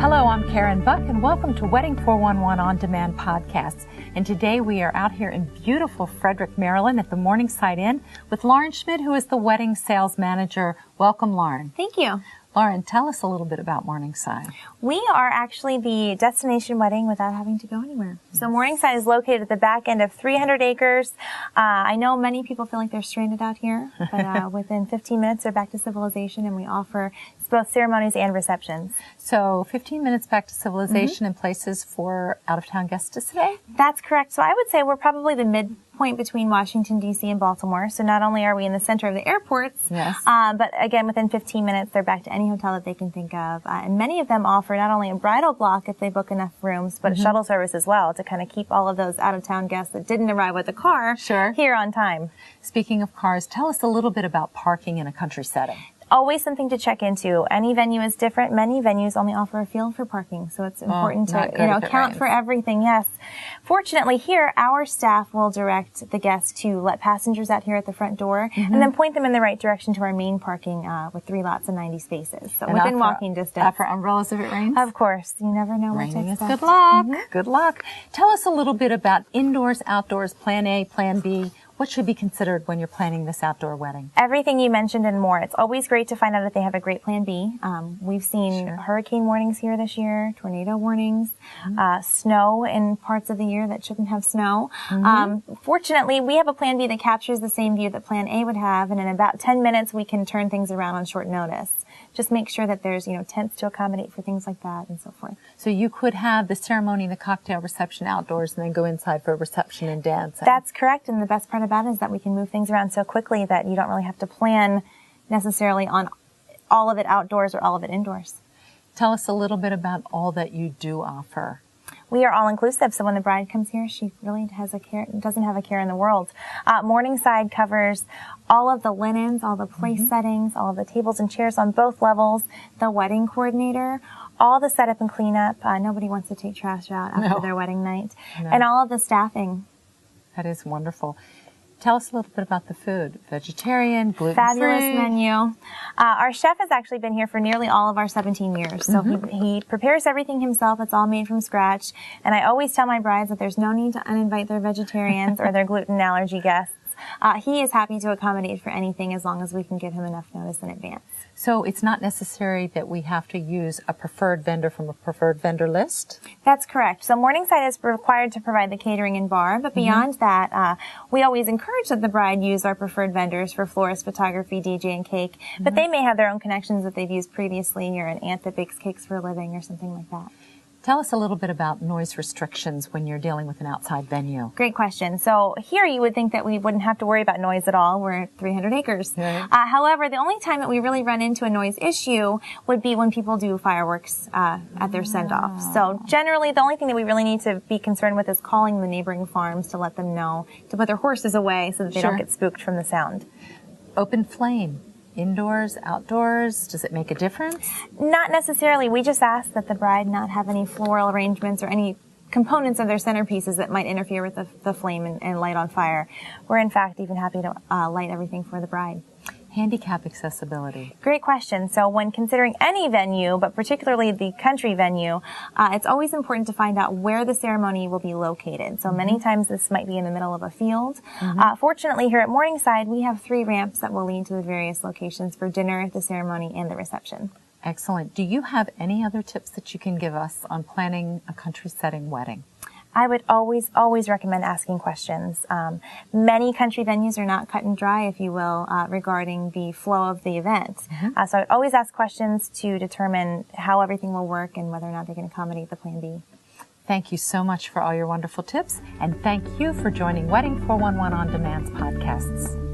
Hello, I'm Karen Buck, and welcome to Wedding 411 On Demand podcasts. And today we are out here in beautiful Frederick, Maryland at the Morningside Inn with Lauren Schmidt, who is the wedding sales manager. Welcome, Lauren. Thank you. Lauren, tell us a little bit about Morningside. We are actually the destination wedding without having to go anywhere. So Morningside is located at the back end of 300 acres. I know many people feel like they're stranded out here, but within 15 minutes they're back to civilization, and we offer both ceremonies and receptions. So 15 minutes back to civilization and places for out-of-town guests to stay? That's correct. So I would say we're probably the midpoint between Washington, D.C. and Baltimore. So not only are we in the center of the airports, but again, within 15 minutes, they're back to any hotel that they can think of. And many of them offer not only a bridal block if they book enough rooms, but a shuttle service as well to kind of keep all of those out-of-town guests that didn't arrive with a car here on time. Speaking of cars, tell us a little bit about parking in a country setting. Always something to check into. Any venue is different. Many venues only offer a field for parking, so it's important to account for everything. Yes. Fortunately, here our staff will direct the guests to let passengers out here at the front door, and then point them in the right direction to our main parking with 3 lots and 90 spaces, so within walking distance. Offer umbrellas if it rains. Of course, you never know what to expect. Good luck. Good luck. Tell us a little bit about indoors, outdoors, Plan A, Plan B. What should be considered when you're planning this outdoor wedding? Everything you mentioned and more. It's always great to find out if they have a great Plan B. We've seen hurricane warnings here this year, tornado warnings, snow in parts of the year that shouldn't have snow. Fortunately, we have a Plan B that captures the same view that Plan A would have, and in about 10 minutes we can turn things around on short notice. Just make sure that there's, tents to accommodate for things like that and so forth. So you could have the ceremony and the cocktail reception outdoors and then go inside for a reception and dance. That's correct. And the best part about it is that we can move things around so quickly that you don't really have to plan necessarily on all of it outdoors or all of it indoors. Tell us a little bit about all that you do offer. We are all-inclusive, so when the bride comes here, she really doesn't have a care in the world. Morningside covers all of the linens, all the place settings, all of the tables and chairs on both levels, the wedding coordinator, all the setup and cleanup. Nobody wants to take trash out after their wedding night, and all of the staffing. That is wonderful. Tell us a little bit about the food. Vegetarian, gluten-free. Fabulous menu. Our chef has actually been here for nearly all of our 17 years. So he prepares everything himself. It's all made from scratch. And I always tell my brides that there's no need to uninvite their vegetarians or their gluten allergy guests. He is happy to accommodate for anything as long as we can give him enough notice in advance. So it's not necessary that we have to use a preferred vendor from a preferred vendor list? That's correct. So Morningside is required to provide the catering and bar, but beyond that, we always encourage that the bride use our preferred vendors for florist, photography, DJ, and cake, but they may have their own connections that they've used previously, or an aunt that bakes cakes for a living or something like that. Tell us a little bit about noise restrictions when you're dealing with an outside venue. Great question. So here you would think that we wouldn't have to worry about noise at all. We're at 300 acres. However, the only time that we really run into a noise issue would be when people do fireworks at their send-off. So generally, the only thing that we really need to be concerned with is calling the neighboring farms to let them know to put their horses away so that they don't get spooked from the sound. Open flame. Indoors, outdoors, does it make a difference? Not necessarily. We just ask that the bride not have any floral arrangements or any components of their centerpieces that might interfere with the flame and light on fire. We're in fact even happy to light everything for the bride. Handicap accessibility. Great question. So when considering any venue, but particularly the country venue, it's always important to find out where the ceremony will be located. So many times this might be in the middle of a field. Fortunately, here at Morningside, we have 3 ramps that will lead to the various locations for dinner, the ceremony, and the reception. Excellent. Do you have any other tips that you can give us on planning a country setting wedding? I would always recommend asking questions. Many country venues are not cut and dry, if you will, regarding the flow of the event. So I'd always ask questions to determine how everything will work and whether or not they can accommodate the Plan B. Thank you so much for all your wonderful tips, and thank you for joining Wedding 411 On Demand's podcasts.